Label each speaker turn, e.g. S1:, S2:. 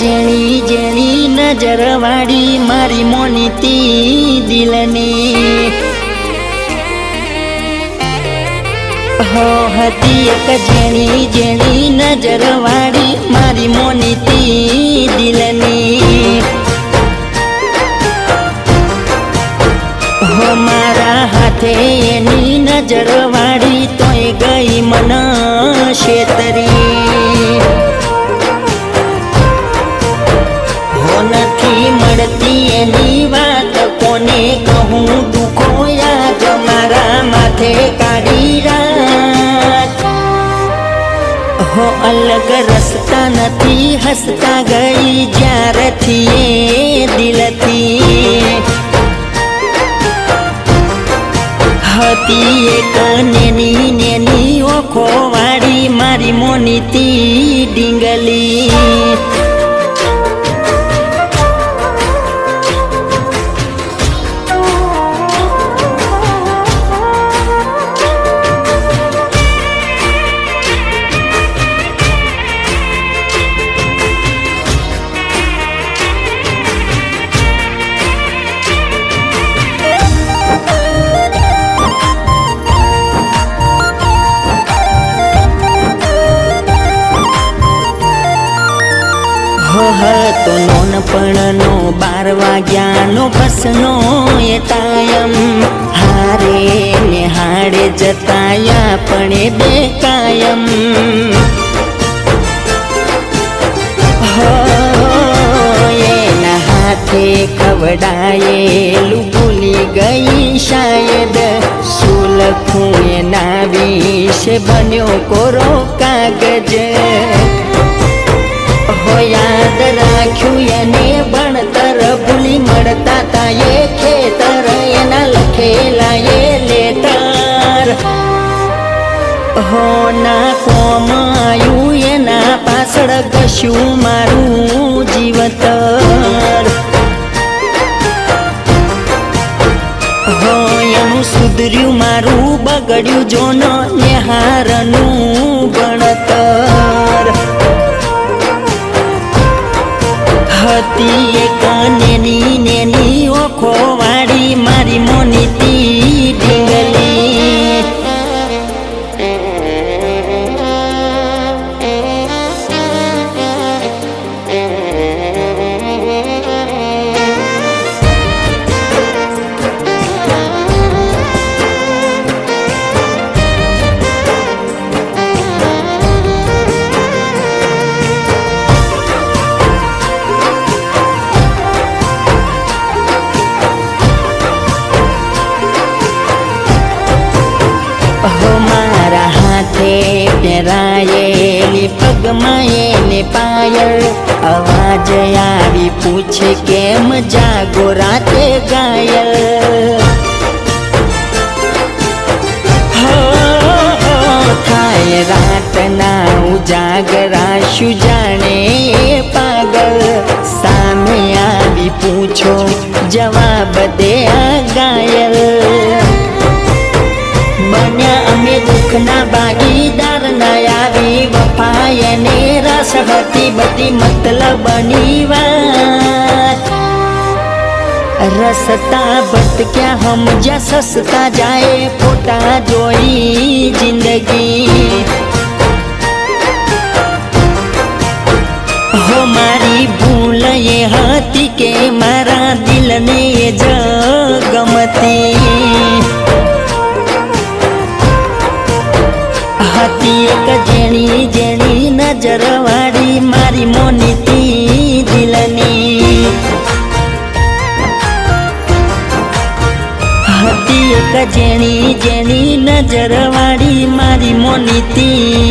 S1: જેણી જેણી નજર વાળી મારી મોનીતી દિલની હો હતી એક જેણી જેણી નજર વાળી મારી મોનીતી દિલની હો મારા હાથે એની નજર વાળી તોય ગઈ મન શેતરી હો નથી મળતી એની વાત કોને કહું દુખો યાદ મારા માથે કાઢી રાત હો અલગ રસ્તા નથી હસતા ગઈ જ્યારથી એ દિલથી હતી એક નેની નેની ઓખો વાળી મારી મોનીતી ડીંગલી હતો નોનપણનો 12 વાગ્યાનો બસનો એ ટાયમ હારે ને હાડે જતાયા પણ એ બે કાયમ હો એના હાથે ખવડાયેલું ભૂલી ગઈ શાયદ શું લખું એના વિશે બન્યો કોરો કાગજ યાદ રાખ્યું એને ભણતર ભૂલી મળતા તા એ ખેતર એના લખેલા એ લેટર હો ના કોમ આયું એના પાછળ કશું મારું જીવતર હો એનું સુધર્યું મારું બગડ્યું જોનો નેહારનું ભણતર હતી એક નેની નેની ઓખો વાળી મારી મોનીતી ડીંગલી પહેરાયેલી પગમાં એને પાયલ અવાજ આવી પૂછે કેમ જાગો રાતે ઘાયલ હો થાય રાતના ઉજાગરા શું જાણે પાગલ સામે આવી પૂછો જવાબ દે આ ઘાયલ બન્યા અમે દુઃખના ભાગીદાર ના આવી વફા એને રસ હતી બધી મતલબની વાત રસતા ભટક્યા સમજ્યા સસતા જાય ફોટા જોઈ જિંદગી હો મારી ભૂલ એ હતી કે મારા દિલને જ ગમતી હતી એક જેણી જેણી નજર વાળી મારી મોનીતી દિલની હતી એક જેણી જેણી નજર વાળી મારી મોનીતી